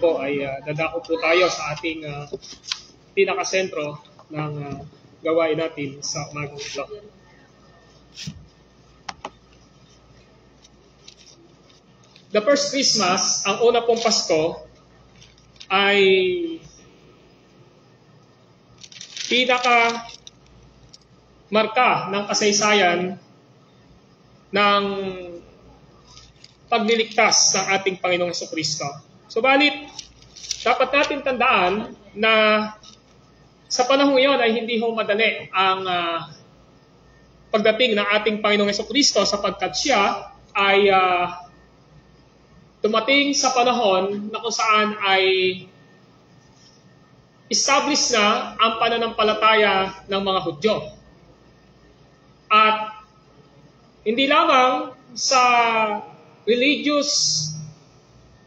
po ay dadako po tayo sa ating pinakasentro ng gawain natin sa umagang ito. The first Christmas, ang una pong Pasko, ay pinaka marka ng kasaysayan ng pagliligtas ng ating Panginoong Jesucristo. Subalit, dapat natin tandaan na sa panahong iyon ay hindi ho madali ang pagdating ng ating Panginoong Jesucristo sapagkat siya ay dumating sa panahon na kung saan ay established na ang pananampalataya ng mga Hudyo. At hindi lamang sa religious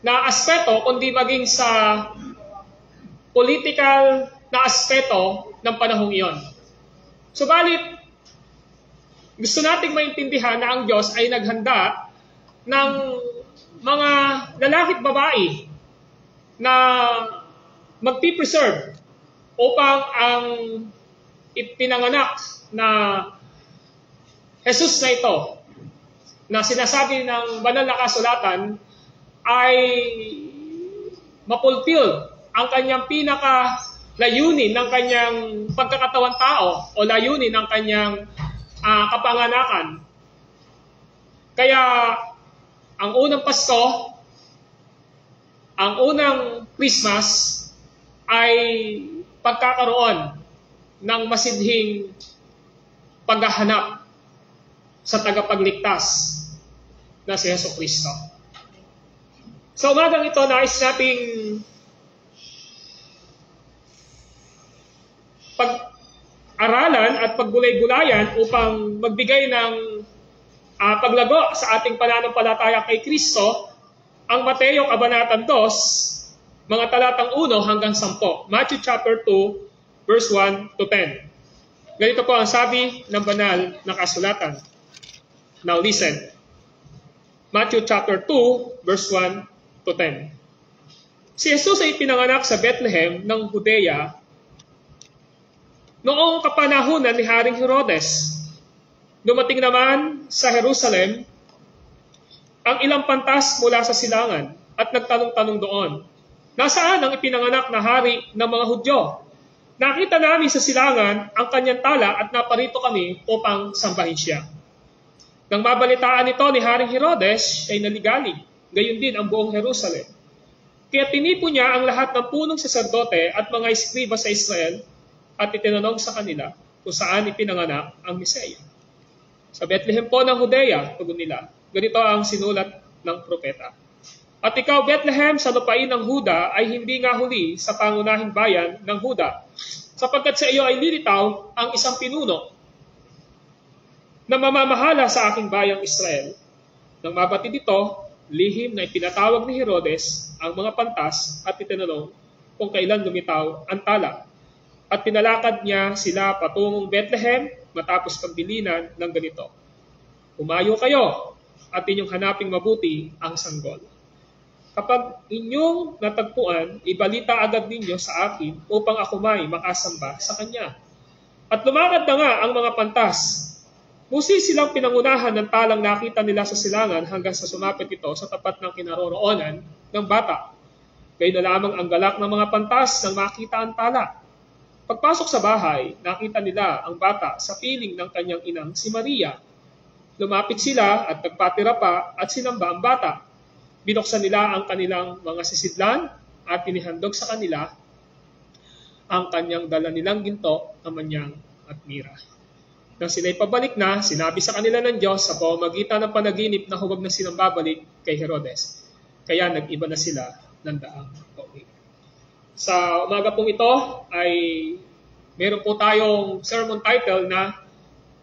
na aspeto, kundi maging sa political na aspeto ng panahong iyon. Subalit, gusto nating maintindihan na ang Diyos ay naghanda ng mga lalaki at babae na magpipreserve upang ang ipinanganak na Jesus na ito, na sinasabi ng banal na kasulatan, ay mapulfill ang kanyang pinaka-layunin ng kanyang pagkakatawan tao o layunin ng kanyang kapanganakan. Kaya, ang unang Pasko, ang unang Christmas, ay pagkakaroon ng masidhing paghahanap sa tagapagligtas na si Jesucristo. Sa umagang ito, nais nating pag-aralan at paggulay-gulayan upang magbigay ng paglago sa ating pananampalataya kay Kristo ang Mateo Kabanatang 2, mga talatang 1 hanggang 10. Matthew chapter 2, verse 1 to 10. Ganito po ang sabi ng banal na kasulatan. Now listen. Matthew chapter 2, verse 1 to 10. Si Jesus ay pinanganak sa Bethlehem ng Judea noong kapanahunan ni Haring Herodes. Dumating naman sa Jerusalem ang ilang pantas mula sa silangan at nagtanong-tanong doon, nasaan ang ipinanganak na hari ng mga Hudyo? Nakita namin sa silangan ang kanyang tala at naparito kami upang sambahin siya. Nang mabalitaan ito ni Haring Herodes, ay naligalig, gayon din ang buong Jerusalem. Kaya tinipo niya ang lahat ng punong saserdote at mga eskriba sa Israel at itinanong sa kanila kung saan ipinanganak ang Mesaya. Sa Bethlehem po ng Judea, tugon nila, ganito ang sinulat ng propeta. At ikaw, Bethlehem, sa lupain ng Huda, ay hindi nga huli sa pangunahing bayan ng Huda, sapagkat sa iyo ay lilitaw ang isang pinuno na mamamahala sa aking bayang Israel. Nang mabatid ito, lihim na ipinatawag ni Herodes ang mga pantas at itinanong kung kailan lumitaw ang tala. At pinalakad niya sila patungong Bethlehem matapos pagbilinan ng ganito. Umayo kayo at inyong hanaping mabuti ang sanggol. Kapag inyong natagpuan, ibalita agad ninyo sa akin upang ako may makasamba sa kanya. At lumakad na nga ang mga pantas. Musi silang pinangunahan ng talang nakita nila sa silangan hanggang sa sumapit ito sa tapat ng kinaroroonan ng bata. Gayun na lamang ang galak ng mga pantas nang makita ang tala. Pagpasok sa bahay, nakita nila ang bata sa piling ng kanyang inang si Maria. Lumapit sila at nagpatira pa at sinamba ang bata. Binuksan nila ang kanilang mga sisidlan at inihandog sa kanila ang kanyang dala nilang ginto, kamanyang at mira. Nang sila'y pabalik na, sinabi sa kanila ng Diyos sa pamamagitan ng panaginip na huwag na silang babalik kay Herodes. Kaya nag-iba na sila ng daang pauwi. Sa umaga pong ito ay meron po tayong sermon title na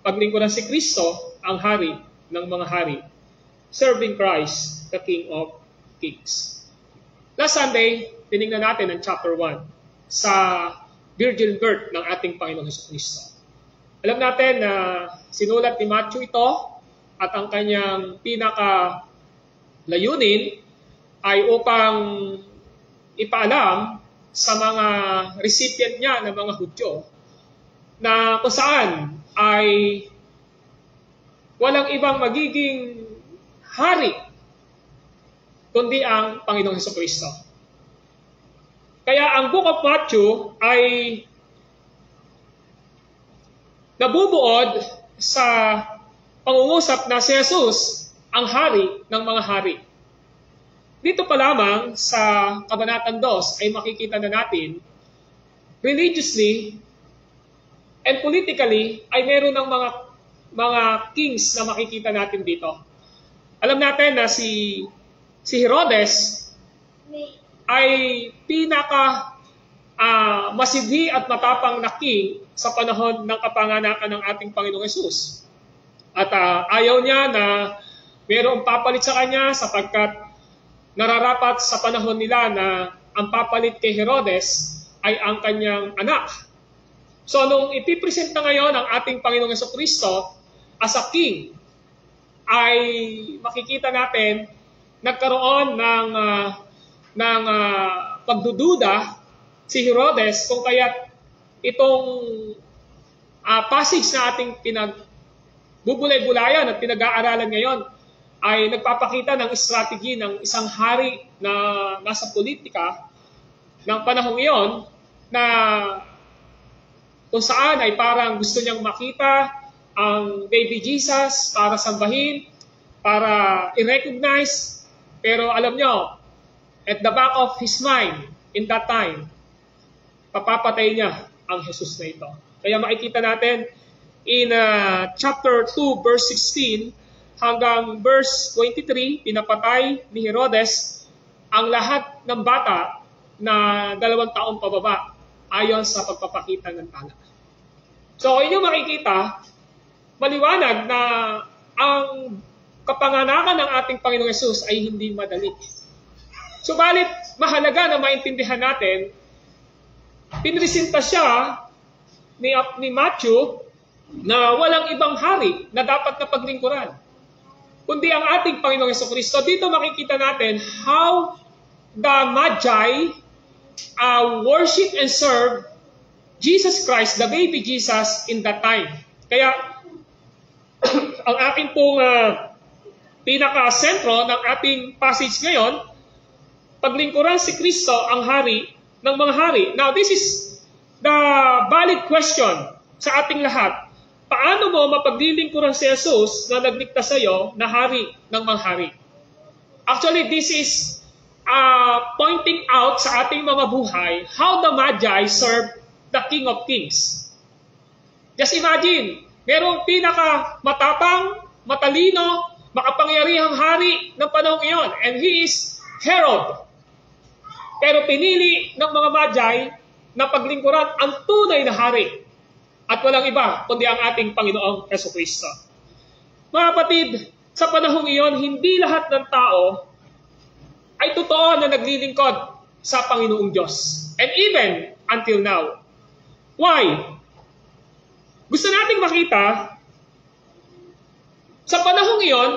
Paglingkuran si Kristo, ang Hari ng mga Hari. Serving Christ, the King of Kings. Last Sunday, tinignan natin ang chapter 1 sa virgin birth ng ating Panginoong Jesucristo. Alam natin na sinulat ni Matthew ito at ang kanyang pinaka layunin ay upang ipaalam sa mga recipient niya ng mga Hudyo na kung saan ay walang ibang magiging hari kundi ang Panginoong Hesukristo. Kaya ang Book of Matthew ay nabubuod sa pangungusap na si Jesus ang hari ng mga hari. Dito pa lamang sa Kabanatang 2 ay makikita na natin, religiously and politically ay meron ng mga kings na makikita natin dito. Alam natin na si Herodes ay pinaka masidhi at matapang na king sa panahon ng kapanganakan ng ating Panginoong Hesus. At ayaw niya na mayroong papalit sa kanya sapagkat nararapat sa panahon nila na ang papalit kay Herodes ay ang kanyang anak. So nung ipipresent na ngayon ang ating Panginoong Hesukristo as a king, ay makikita natin nagkaroon ng pagdududa si Herodes kung kaya't itong passage na ating pinagbubulay-bulayan at pinag-aaralan ngayon ay nagpapakita ng strategy ng isang hari na nasa politika ng panahong iyon na kung saan ay parang gusto niyang makita ang baby Jesus para sambahin, para i-recognize. Pero alam nyo, at the back of his mind, in that time, papapatay niya ang Jesus na ito. Kaya makikita natin in chapter 2, verse 16, hanggang verse 23, pinapatay ni Herodes ang lahat ng bata na 2 taong pababa ayon sa pagpapakita ng tala. So, inyo makikita, maliwanag na ang kapanganakan ng ating Panginoong Hesus ay hindi madali. Subalit, mahalaga na maintindihan natin, pinresenta siya ni Matthew na walang ibang hari na dapat na paglingkuran kundi ang ating Panginoong Hesukristo. Dito makikita natin how the Magi worship and serve Jesus Christ, the baby Jesus, in that time. Kaya, ang ating pong pinaka-sentro ng ating passage ngayon, paglingkuran si Kristo ang hari ng mga hari. Now, this is the valid question sa ating lahat. Paano mo mapaglilingkuran si Jesus na nagligtas sa iyo na hari ng mga hari? Actually, this is pointing out sa ating mga buhay how the Magi served the King of Kings. Just imagine, merong pinaka-matapang, matalino, makapangyarihang hari ng panahong iyon, and he is Herod. Pero pinili ng mga Magi na paglingkuran ang tunay na hari. At walang iba kundi ang ating Panginoong Hesukristo. Mga kapatid, sa panahong iyon, hindi lahat ng tao ay totoo na naglilingkod sa Panginoong Diyos. And even until now. Why? Gusto nating makita, sa panahong iyon,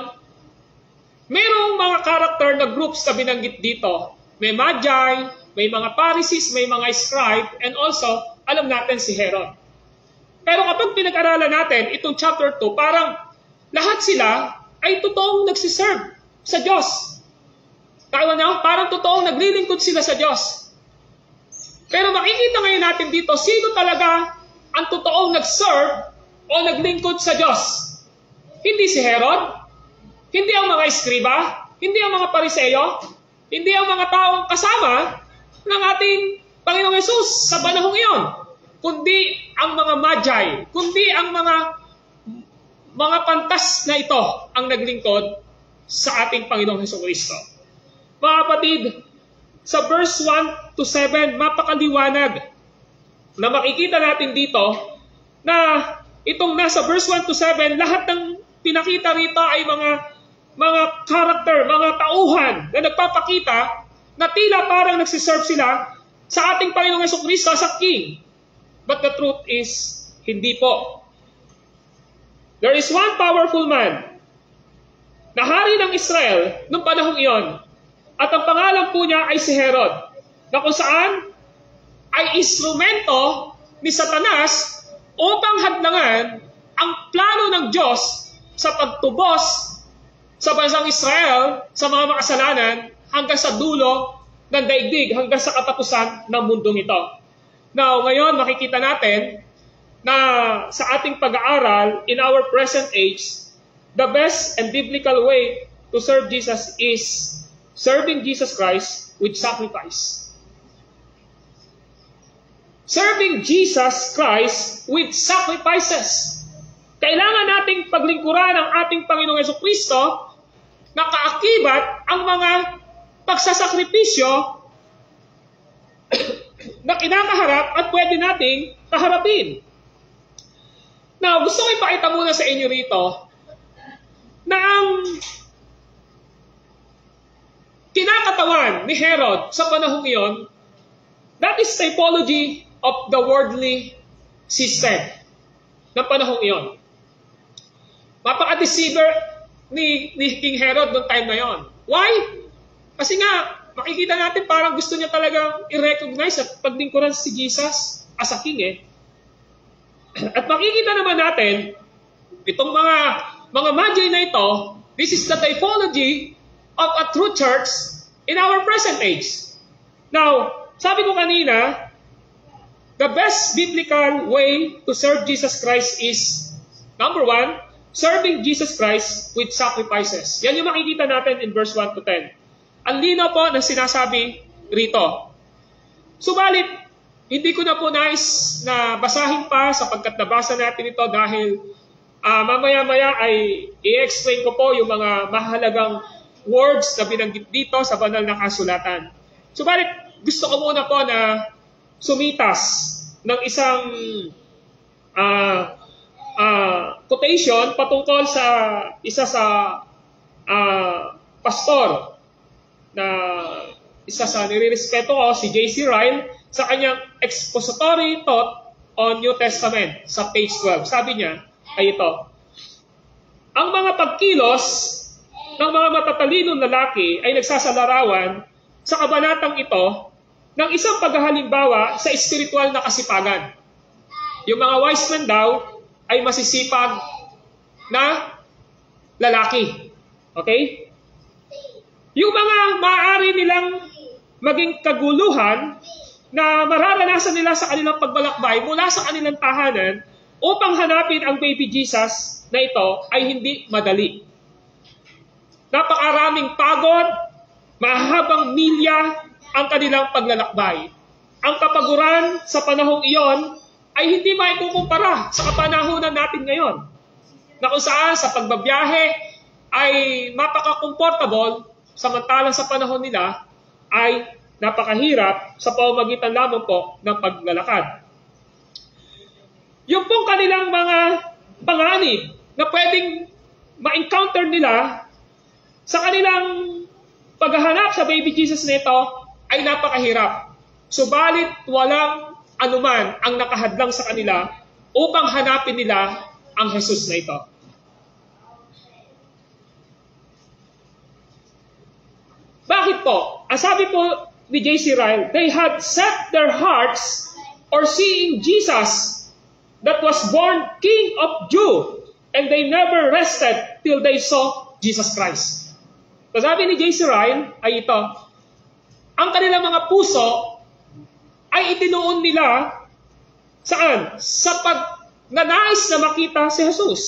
mayroong mga character na groups na binanggit dito. May Magi, may mga Pharisees, may mga scribe, and also, alam natin si Herod. Pero kapag pinag-aralan natin itong chapter 2, parang lahat sila ay totoong nagsiserve sa Diyos. Tama niyo? Parang totoong naglilingkod sila sa Diyos. Pero makikita ngayon natin dito, sino talaga ang totoong nag-serve o naglingkod sa Diyos? Hindi si Herod, hindi ang mga eskriba, hindi ang mga pariseyo, hindi ang mga taong kasama ng ating Panginoong Hesus sa panahong iyon, kundi ang mga Magi, kundi ang mga pantas na ito ang naglingkod sa ating Panginoong Hesukristo. Mga kapatid, sa verse 1 to 7, mapakaliwanag na makikita natin dito na itong nasa verse 1 to 7, lahat ng pinakita rito ay mga character, mga tauhan na nagpapakita na tila parang nagsiserve sila sa ating Panginoong Hesukristo sa King. But the truth is, hindi po. There is one powerful man na hari ng Israel noong panahong iyon, at ang pangalan po niya ay si Herod. na kung saan ay instrumento ni Satanas upang hadlangan ang plano ng Diyos sa pagtubos sa bansang Israel sa mga makasalanan hanggang sa dulo ng daigdig, hanggang sa katapusan ng mundong ito. Now, ngayon makikita natin na sa ating pag-aaral in our present age, the best and biblical way to serve Jesus is serving Jesus Christ with sacrifice. Serving Jesus Christ with sacrifices. Kailangan nating paglingkuran ang ating Panginoong Jesucristo na kaakibat ang mga pagsasakripisyo na kinakaharap at pwede nating kaharapin. Now, gusto ko ipakita muna sa inyo rito na ang kinakatawan ni Herod sa panahong iyon, that is typology of the worldly system ng panahong iyon. Mapaka-deceiver ni King Herod noong time na yon. Why? Kasi nga, makikita natin parang gusto niya talagang i-recognize at paglingkuran si Jesus as a king eh. At makikita naman natin, itong mga magi na ito, this is the typology of a true church in our present age. Now, sabi ko kanina, the best biblical way to serve Jesus Christ is, number 1, serving Jesus Christ with sacrifices. Yan yung makikita natin in verse 1 to 10. Ang linaw po na sinasabi rito. Subalit, hindi ko na po nais na basahin pa sapagkat nabasa natin ito dahil mamaya-maya ay i-explain ko po yung mga mahalagang words na binanggit dito sa banal na kasulatan. Subalit, gusto ko muna po na sumitas ng isang quotation patungkol sa isa sa pastor na isa sa nirirespeto ko, si J.C. Ryle, sa kanyang expository thought on New Testament sa page 12. Sabi niya ay ito: ang mga pagkilos ng mga matatalinong lalaki ay nagsasalarawan sa kabanatang ito ng isang paghahalimbawa sa espiritual na kasipagan. Yung mga wise men daw ay masisipag na lalaki. Okay? Yung mga maaari nilang maging kaguluhan na mararanasan nila sa kanilang pagbalakbay mula sa kanilang tahanan upang hanapin ang baby Jesus na ito ay hindi madali. Napakaraming pagod, mahabang milya ang kanilang paglalakbay. Ang kapaguran sa panahong iyon ay hindi maikukumpara sa kapanahunan natin ngayon, na kung saan sa pagbabiyahe ay mapaka-comfortable, samantalang sa panahon nila ay napakahirap sa pamamagitan lamang po ng paglalakad. Yung pong kanilang mga panganib na pwedeng ma-encounter nila sa kanilang paghahanap sa baby Jesus nito ay napakahirap. Subalit walang anuman ang nakahadlang sa kanila upang hanapin nila ang Jesus na ito. Bakit po? Ang sabi po ni J.C. Ryle, they had set their hearts or seeing Jesus that was born King of Jew, and they never rested till they saw Jesus Christ. So sabi ni J.C. Ryle ay ito: ang kanilang mga puso ay itinuon nila saan? Sa pagnanais na makita si Jesus,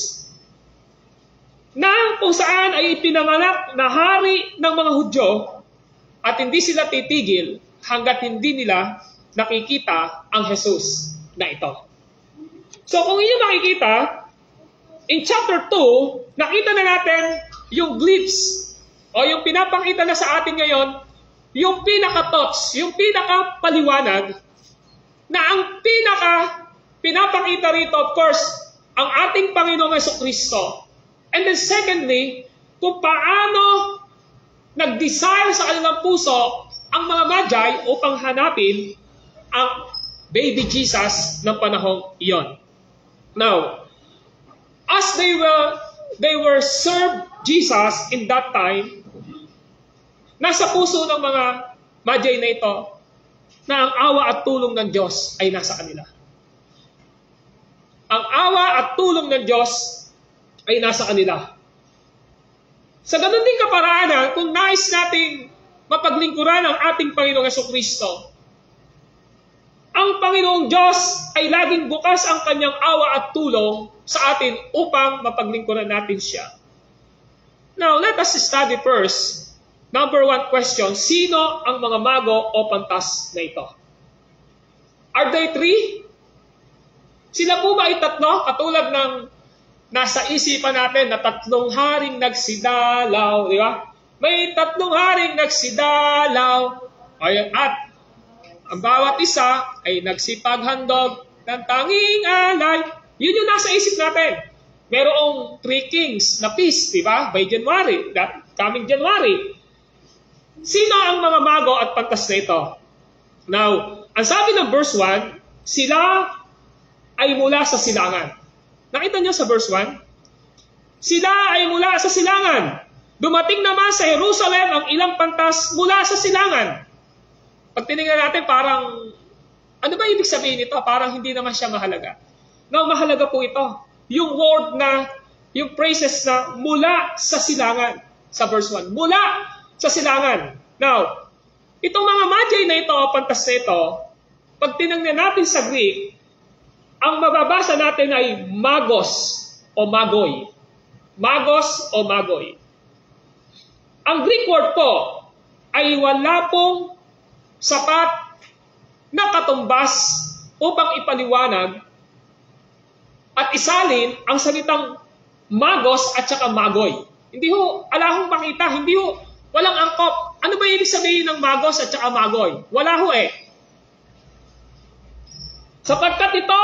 na kung saan ay ipinanganak na hari ng mga Hudyo, at hindi sila titigil hanggat hindi nila nakikita ang Jesus na ito. So kung inyo makikita, in chapter 2, nakita na natin yung glimpse o yung pinapakita na sa atin ngayon, yung pinaka-thoughts, yung pinaka-paliwanag, na ang pinapakita rito, of course, ang ating Panginoong Jesucristo. And then secondly, kung paano nag-desire sa kanilang puso ang mga magi upang hanapin ang baby Jesus ng panahong iyon. Now, as they were served Jesus in that time, nasa puso ng mga magi na ito na ang awa at tulong ng Diyos ay nasa kanila. Ang awa at tulong ng Diyos ay nasa kanila. Sa ganun din kaparaanan, kung nais nating mapaglingkuran ang ating Panginoong Jesucristo, ang Panginoong Diyos ay laging bukas ang kanyang awa at tulong sa atin upang mapaglingkuran natin siya. Now, let us study first. Number 1 question, sino ang mga mago o pantas na ito? Are they 3? Sila po ba ay 3? Katulad ng nasa isipan natin na 3 haring nagsidalaw, di ba? May 3 haring nagsidalaw. At ang bawat isa ay nagsipaghandog ng tanging alay. Yun yung nasa isip natin. Merong 3 kings na peace, di ba? By January, that coming January. Sino ang mga mago at pantas na ito? Now, ang sabi ng verse 1, sila ay mula sa silangan. Nakita niyo sa verse 1? Sila ay mula sa silangan. Dumating naman sa Jerusalem ang ilang pantas mula sa silangan. Pag tinignan natin, parang, ano ba ibig sabihin nito? Parang hindi naman siya mahalaga. Now, mahalaga po ito. Yung word na, yung phrases na mula sa silangan. Sa verse 1. Mula sa silangan. Now, itong mga magi na ito, pantas na ito, pag tinignan natin sa Greek, ang mababasa natin ay magos o magoy. Magos o magoy. Ang Greek word po ay wala pong sapat na katumbas upang ipaliwanag at isalin ang salitang magos at saka magoy. Hindi ho, ala hong makita, hindi ho, walang angkop. Ano ba ibig sabihin ng magos at saka magoy? Wala ho eh. Sapagkat ito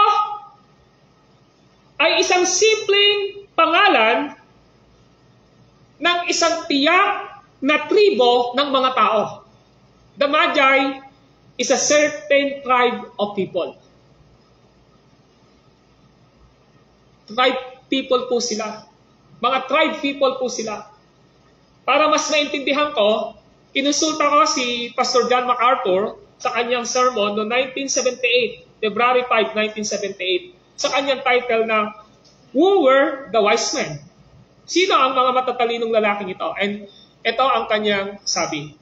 ay isang simpleng pangalan ng isang tiyak na tribo ng mga tao. The Magi is a certain tribe of people. Tribe people po sila. Mga tribe people po sila. Para mas maintindihan ko, kinonsulta ko si Pastor John MacArthur sa kanyang sermon noong 1978, February 5, 1978, sa kanyang title na Who Were the Wise Men? Sino ang mga matatalinong lalaking ito? And ito ang kanyang sabi.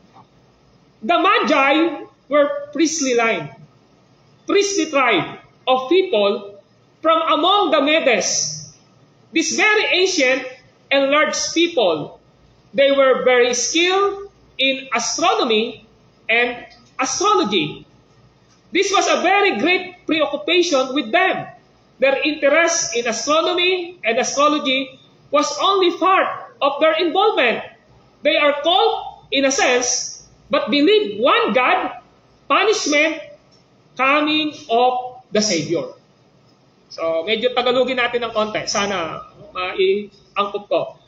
The Magi were priestly line, priestly tribe of people from among the Medes. This very ancient and large people, they were very skilled in astronomy and astrology. This was a very great preoccupation with them. Their interest in astronomy and astrology was only part of their involvement. They are called, in a sense, but believe one God, punishment, coming of the Savior. So, medyo tagalogin natin ng konti. Sana maiangkop ko.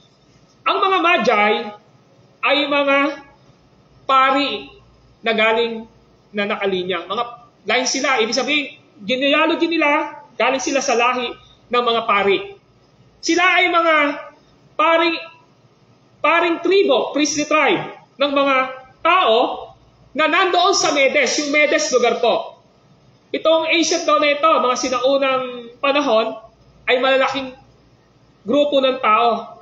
Ang mga Magi ay mga pari na galing na nakalinya. Mga line sila. Ibig sabihin, genealogy nila, galing sila sa lahi ng mga pari. Sila ay mga paring tribo, priestly tribe, ng mga tao na nandoon sa Medes. Yung Medes lugar po. Itong ancient daw na ito, mga sinaunang panahon, ay malalaking grupo ng tao.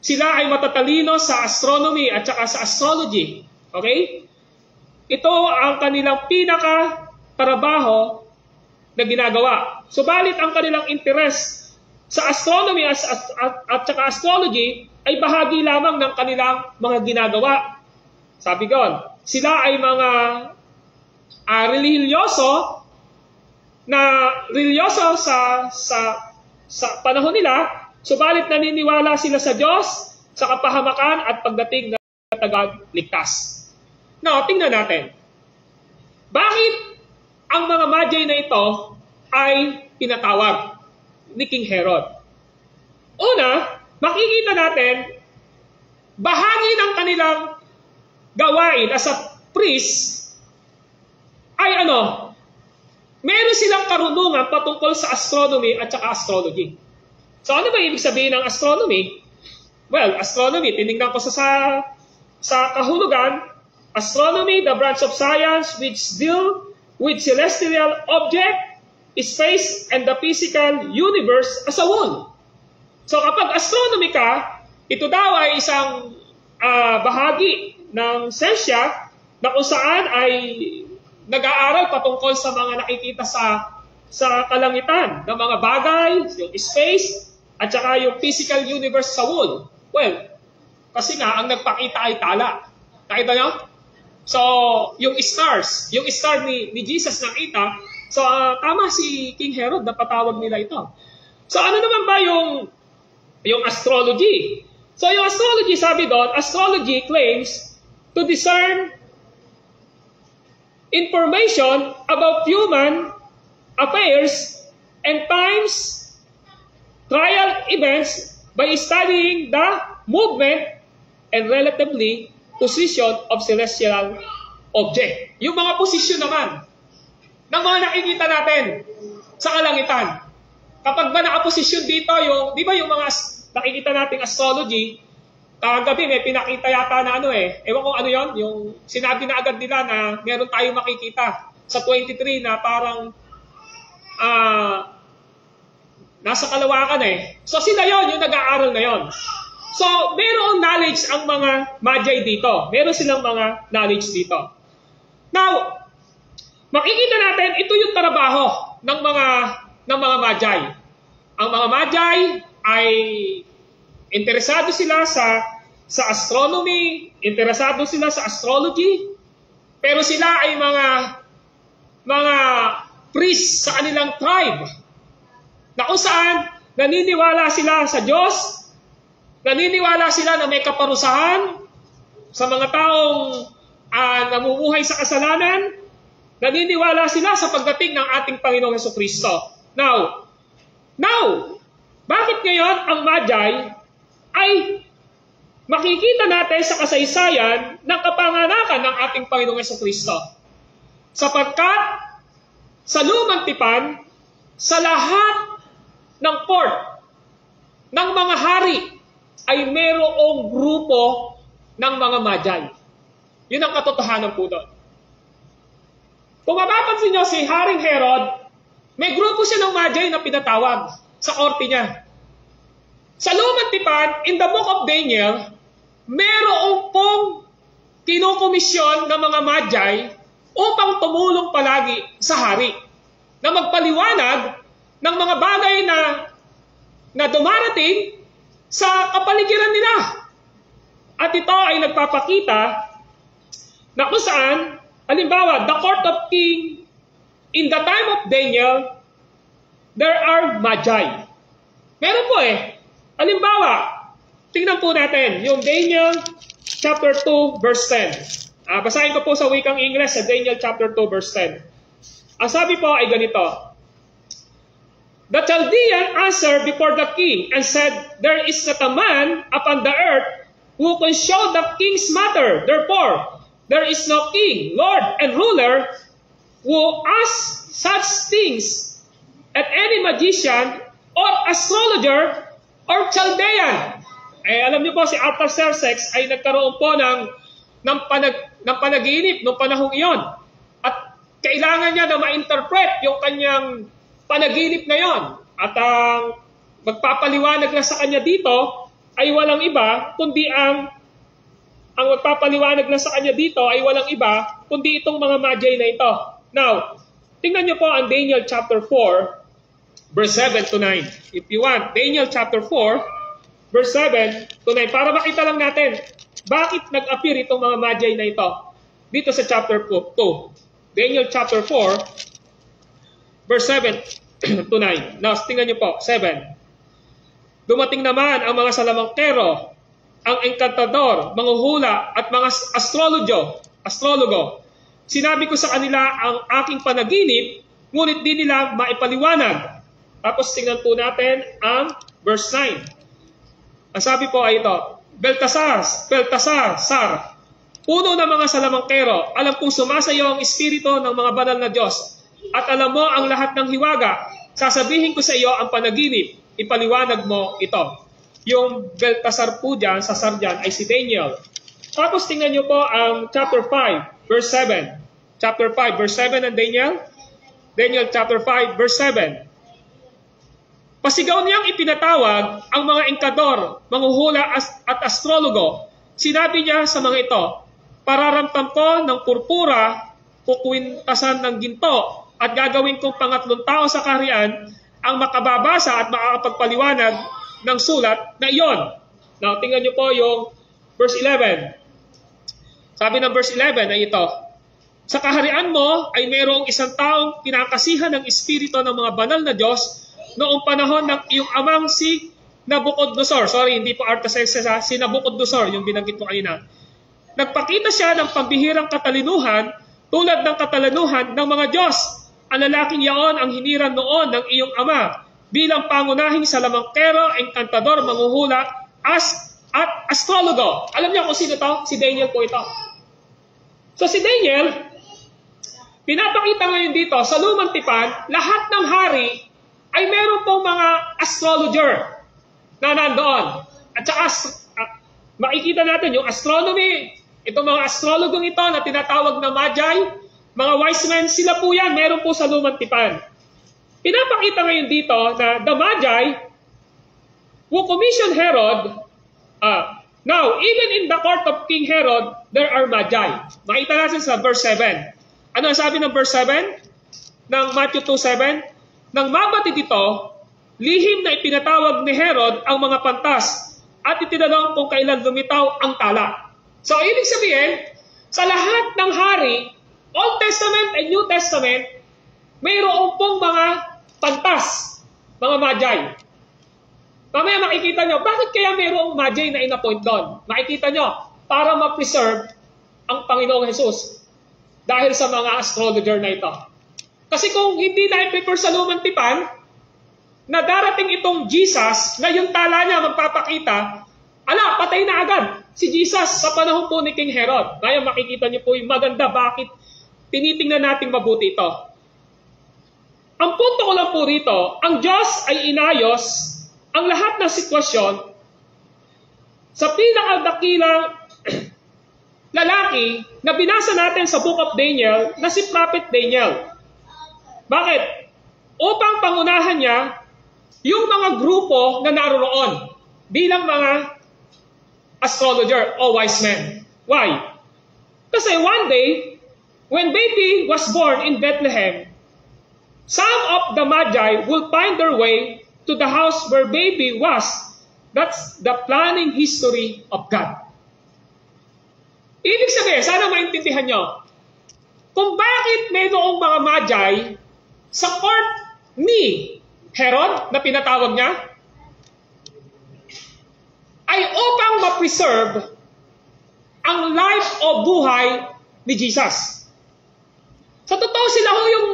Sila ay matatalino sa astronomy at saka sa astrology. Okay? Ito ang kanilang pinaka-trabaho na ginagawa. Subalit ang kanilang interest sa astronomy at saka astrology ay bahagi lamang ng kanilang mga ginagawa. Sabi ko, sila ay mga religyoso sa panahon nila, subalit naniniwala sila sa Diyos, sa kapahamakan at pagdating ng tagagligtas. Now, tingnan natin. Bakit ang mga Magi na ito ay pinatawag ni King Herod? Una, makikita natin, bahagi ng kanilang gawain as a priest ay meron silang karunungan patungkol sa astronomy at saka astrology. So ano ba ibig sabihin ng astronomy? Well, astronomy, tinignan ko sa kahulugan, astronomy, the branch of science which deal with celestial object, space, and the physical universe as a whole. So kapag astronomy ka, ito daw ay isang bahagi ng siyensya na kung saan ay nag-aaral patungkol sa mga nakikita sa kalangitan ng mga bagay, yung space, at saka yung physical universe sa whole. Well, kasi nga, ang nagpakita ay tala. Nakita nyo? So, yung stars, yung star ni Jesus nakita, so tama si King Herod na patawag nila ito. So, ano naman ba yung astrology? So, yung astrology, sabi doon, astrology claims to discern information about human affairs and times, trial events by studying the movement and relatively position of celestial object. Yung mga posisyon naman ng mga nakikita natin sa kalangitan. Kapag ba nakaposisyon dito, di ba yung mga nakikita nating astrology, kagabi may pinakita yata na ewan ko ano yon, yung sinabi na agad nila na meron tayong makikita sa 23 na parang nasa kalawakan So sila yon, yung nag-aaral na yon. So, mayroong knowledge ang mga Magi dito. Meron silang mga knowledge dito. Now, makikita natin, ito yung trabaho ng mga Magi. Ang mga Magi ay interesado sila sa astronomy, interesado sila sa astrology, pero sila ay mga priest sa kanilang tribe, na kung saan naniniwala sila sa Diyos, naniniwala sila na may kaparusahan sa mga taong namumuhay sa kasalanan. Naniniwala sila sa pagdating ng ating Panginoong Jesucristo. Now, bakit ngayon ang Magi ay makikita natin sa kasaysayan ng kapanganakan ng ating Panginoong Jesucristo? Sapagkat sa Lumang Tipan, sa lahat ng court ng mga hari, ay mayroong grupo ng mga Magi. Yun ang katotohanan po doon. Kung mapapansin nyo, si Haring Herod, may grupo siya ng Magi na pinatawag sa korte niya. Sa Lumang Tipan, in the book of Daniel, mayroong pong kinukomisyon ng mga Magi upang tumulong palagi sa hari na magpaliwanag ng mga bagay na dumarating sa kapaligiran nila. At ito ay nagpapakita na kung saan, halimbawa, the court of king, in the time of Daniel, there are Magi. Meron po halimbawa, tingnan po natin, yung Daniel chapter 2, verse 10. Basahin ko po sa wikang Ingles sa Daniel chapter 2, verse 10. Ang sabi po ay ganito, The Chaldean answered before the king and said, There is not a man upon the earth who can show the king's matter. Therefore, there is no king, lord, and ruler who asks such things at any magician or astrologer or Chaldean. Alam niyo po, si Artaxerxes ay nagkaroon po ng panaginip noong panahong iyon. At kailangan niya na ma-interpret yung kanyang panaginip na yon. At ang magpapaliwanag na sa kanya dito ay walang iba kundi ang magpapaliwanag na sa kanya dito ay walang iba kundi itong mga Magi na ito. Now, tingnan niyo po ang Daniel chapter 4 verse 7 to 9. If you want, Daniel chapter 4 verse 7 to 9 para makita lang natin bakit nag-appear itong mga Magi na ito dito sa chapter 2. Daniel chapter 4 verse 7 to 9. Now, tingnan niyo po, 7. Dumating naman ang mga salamangkero, ang engkantador, manghuhula, at mga astrologo. Sinabi ko sa kanila ang aking panaginip, ngunit di nila maipaliwanag. Tapos tingnan po natin ang verse 9. Ang sabi po ay ito, Beltasar, puno ng mga salamangkero, alam kong sumasayo ang espiritu ng mga banal na Diyos. At alam mo ang lahat ng hiwaga, sasabihin ko sa iyo ang panaginip, ipaliwanag mo ito. Yung Beltasar po dyan, sa dyan, ay si Daniel. Tapos tingnan nyo po ang chapter 5, verse 7. chapter 5, verse 7 ng Daniel. Daniel chapter 5, verse 7. Pasigaw niyang ipinatawag ang mga engkador, manghuhula at astrologo. Sinabi niya sa mga ito, pararamtam ko ng purpura, kukwintasan ng ginto, at gagawin kong pangatlong tao sa kaharian ang makababasa at makakapagpaliwanag ng sulat na iyon. Now, tingnan niyo po yung verse 11. Sabi ng verse 11 ay ito, sa kaharian mo ay mayroong isang taong kinakasihan ng espiritu ng mga banal na Diyos noong panahon ng iyong amang si Nabucodonosor. Sorry, hindi po Artaxerxes, si Nabucodonosor, yung binanggit ko kanina. Nagpakita siya ng pambihirang katalinuhan tulad ng katalinuhan ng mga Diyos. Ang lalaking yaon ang hiniran noon ng iyong ama bilang pangunahing salamangkero, engkantador, manghuhula, at astrologo. Alam niyo kung sino to? Si Daniel po ito. So si Daniel, pinapakita ngayon dito sa Lumang Tipan, lahat ng hari ay meron pong mga astrologer na nandoon. At saka makikita natin yung astronomy, itong mga astrologong ito na tinatawag na magi, mga wise men, sila po yan, meron po sa Lumang Tipan. Pinapakita ngayon dito na the magi who commissioned Herod, now, even in the court of King Herod, there are magi. Makita natin sa verse 7. Ano ang sabi ng verse 7? Ng Matthew 2:7? Nang mabatid ito, lihim na ipinatawag ni Herod ang mga pantas at itinanong kung kailan lumitaw ang tala. So, ibig sabihin, sa lahat ng hari, Old Testament and New Testament, mayroon pong mga pantas, mga magi. Mamaya makikita nyo, bakit kaya mayroong magi na in-appoint doon? Makikita nyo, para ma-preserve ang Panginoong Jesus dahil sa mga astrologer na ito. Kasi kung hindi na i-prepare sa Lumang Tipan, na darating itong Jesus, na yung tala niya magpapakita, patay na agad si Jesus sa panahon po ni King Herod. Ngayon makikita niyo po yung maganda, bakit tinitingnan natin mabuti ito. Ang punto ko lang po rito, ang Diyos ay inayos ang lahat ng sitwasyon sa pinakadakilang lalaki na binasa natin sa Book of Daniel na si Prophet Daniel. Bakit? Upang pangunahan niya yung mga grupo na naroon bilang mga astrologer o wise men. Why? Kasi one day, when baby was born in Bethlehem, some of the magi will find their way to the house where baby was. That's the planning history of God. Ibig sabihin, sana maintindihan nyo, kung bakit mayroong mga magi sa court ni Herod na pinatawag niya, ay upang ma-preserve ang life o buhay ni Jesus. Sa totoo, sila ho yung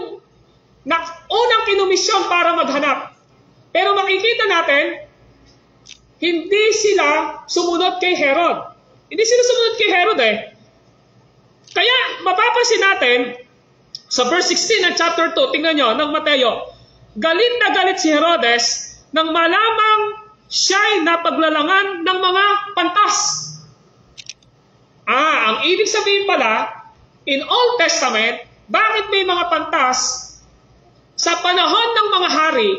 unang kinumisyon para maghanap. Pero makikita natin, hindi sila sumunod kay Herod. Hindi sila sumunod kay Herod Kaya mapapansin natin, sa verse 16 ng chapter 2, tingnan nyo, ng Mateo, galit na galit si Herodes nang malamang siya'y napaglalangan ng mga pantas. Ang ibig sabihin pala, in Old Testament, bakit may mga pantas? Sa panahon ng mga hari,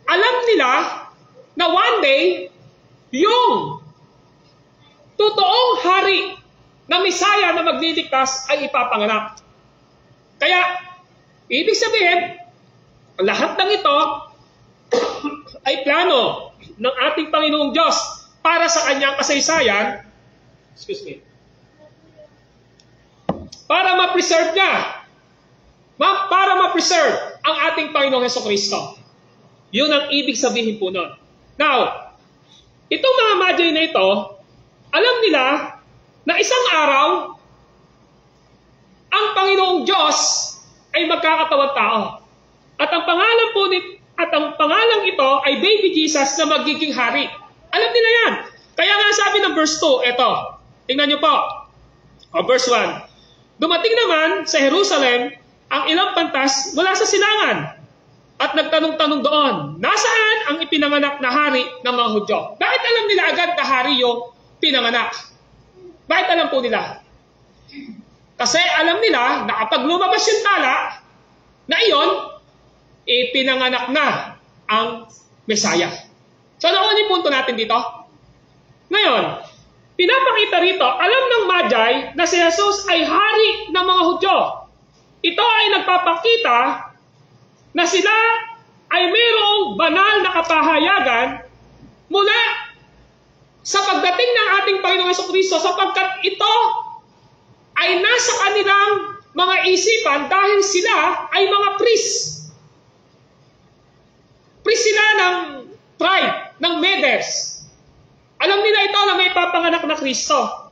alam nila na one day, yung totoong hari na Misaya na magliligtas ay ipapanganak. Kaya, ibig sabihin, lahat ng ito ay plano ng ating Panginoong Diyos para sa kanyang kasaysayan, para ma-preserve niya, para ma-preserve ang ating Panginoong Hesukristo. Yun ang ibig sabihin po nun. Now, itong mga magi na ito, alam nila na isang araw, ang Panginoong Diyos ay magkakatawang tao. At ang pangalang ito ay Baby Jesus na magiging hari. Alam nila yan. Kaya nga sabi ng verse 2, ito, tingnan nyo po. Verse 1. Dumating naman sa Jerusalem ang ilang pantas mula sa silangan at nagtanong-tanong doon, nasaan ang ipinanganak na hari ng mga Hudyo? Bakit alam nila agad na hari yung pinanganak? Bakit alam po nila? Kasi alam nila na kapag lumabas yung tala, na iyon, ipinanganak na ang Mesaya. So, ano yung punto natin dito? Ngayon, pinapakita rito, alam ng Magi na si Jesus ay hari ng mga Hudyo. Ito ay nagpapakita na sila ay mayroong banal na kapahayagan mula sa pagdating ng ating Panginoong Jesucristo sapagkat ito ay nasa kanilang mga isipan dahil sila ay mga priest. Priest sila ng tribe, ng Medes. Alam nila ito na may papanganak na Kristo.